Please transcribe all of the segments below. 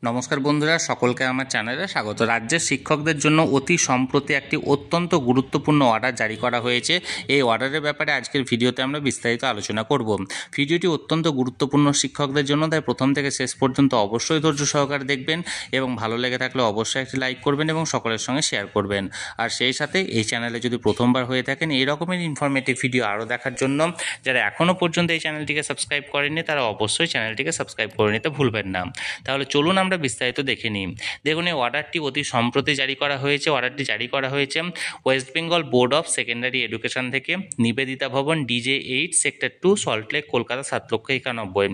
নমস্কার বন্ধুরা, সকলকে আমার চ্যানেলে স্বাগত। রাজ্যের শিক্ষকদের জন্য অতি সম্প্রতি একটি অত্যন্ত গুরুত্বপূর্ণ অর্ডার জারি করা হয়েছে। এই অর্ডারের ব্যাপারে আজকের ভিডিওতে আমরা বিস্তারিত আলোচনা করব। ভিডিওটি অত্যন্ত গুরুত্বপূর্ণ শিক্ষকদের জন্য, তাই প্রথম থেকে শেষ পর্যন্ত অবশ্যই ধৈর্য সহকারে দেখবেন এবং ভালো লেগে থাকলে অবশ্যই একটি লাইক করবেন এবং সকলের সঙ্গে শেয়ার করবেন। আর সেই সাথে এই চ্যানেলে যদি প্রথমবার হয়ে থাকেন এই রকমের ইনফরমেটিভ ভিডিও আরও দেখার জন্য যারা এখনও পর্যন্ত এই চ্যানেলটিকে সাবস্ক্রাইব করেননি তারা অবশ্যই চ্যানেলটিকে সাবস্ক্রাইব করে নিতে ভুলবেন না। তাহলে চলুন আমরা বিস্তারিত দেখে নিই। দেখুন, এই অর্ডারটি অতি সম্প্রতি জারি করা হয়েছে। অর্ডারটি জারি করা হয়েছে West Bengal board of secondary education থেকে, নিবেদিতা ভবন, DJ8, সেক্টর 2, সল্টলেক, কলকাতা 7,91,000।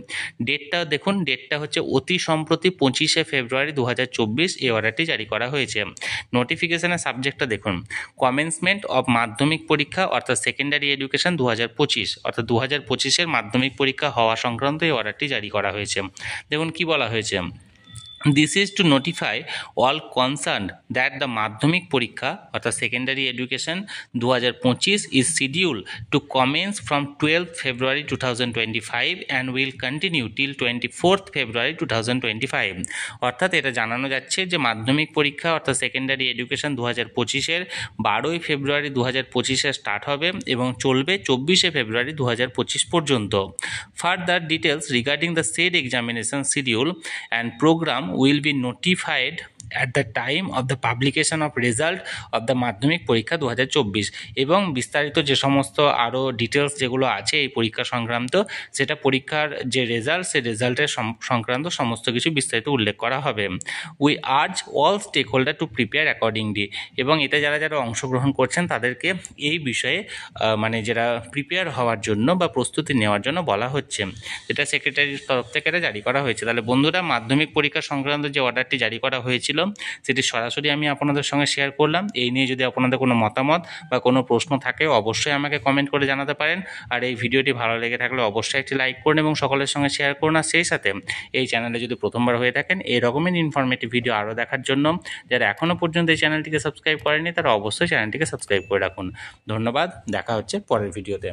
ডেটটা দেখুন, ডেটটা হচ্ছে অতি সম্প্রতি 25শে ফেব্রুয়ারি 2024 এই অর্ডারটি জারি করা হয়েছে। নোটিফিকেশনের সাবজেক্টটা দেখুন, কমেন্সমেন্ট অফ মাধ্যমিক পরীক্ষা অর্থাৎ সেকেন্ডারি এডুকেশন 2025, অর্থাৎ 2025-এর মাধ্যমিক পরীক্ষা হওয়া সংক্রান্ত এই অর্ডারটি জারি করা হয়েছে। দেখুন কি বলা হয়েছে। This is to notify all concerned that the Madhyamik Porikha অর্থাৎ Secondary Education 2025 is scheduled to commence from 12th February 2025 and will continue till 24th February 2025। অর্থাৎ এটা জানানো যাচ্ছে যে মাধ্যমিক পরীক্ষা অর্থাৎ সেকেন্ডারি এডুকেশন 2025-এর 12ই ফেব্রুয়ারি 2025-এ স্টার্ট হবে এবং চলবে 24শে ফেব্রুয়ারি 2025 পর্যন্ত। Further details regarding the said examination schedule and program will be notified at the time of the publication of result of the মাধ্যমিক পরীক্ষা 2024। এবং বিস্তারিত যে সমস্ত আরও ডিটেলস যেগুলো আছে এই পরীক্ষা সংক্রান্ত, সেটা পরীক্ষার যে রেজাল্ট সেই রেজাল্টের সংক্রান্ত সমস্ত কিছু বিস্তারিত উল্লেখ করা হবে। We urge all stakeholder to prepare accordingly. এবং এতে যারা যারা অংশগ্রহণ করছেন তাদেরকে এই বিষয়ে মানে যারা প্রিপেয়ার হওয়ার জন্য বা প্রস্তুতি নেওয়ার জন্য বলা হচ্ছে, যেটা সেক্রেটারির তরফ থেকে এটা জারি করা হয়েছে। তাহলে বন্ধুরা, মাধ্যমিক পরীক্ষা সংক্রান্ত যে অর্ডারটি জারি করা হয়েছিল সেটি সরাসরি আমি আপনাদের সঙ্গে শেয়ার করলাম। এই নিয়ে যদি আপনাদের কোনো মতামত বা কোনো প্রশ্ন থাকে অবশ্যই আমাকে কমেন্ট করে জানাতে পারেন। আর এই ভিডিওটি ভালো লেগে থাকলে অবশ্যই একটি লাইক করুন এবং সকলের সঙ্গে শেয়ার করুন। আর সেই সাথে এই চ্যানেলে যদি প্রথমবার হয়ে থাকেন এই রকমের ইনফরমেটিভ ভিডিও আরও দেখার জন্য যারা এখনও পর্যন্ত এই চ্যানেলটিকে সাবস্ক্রাইব করেনি তারা অবশ্যই চ্যানেলটিকে সাবস্ক্রাইব করে রাখুন। ধন্যবাদ, দেখা হচ্ছে পরের ভিডিওতে।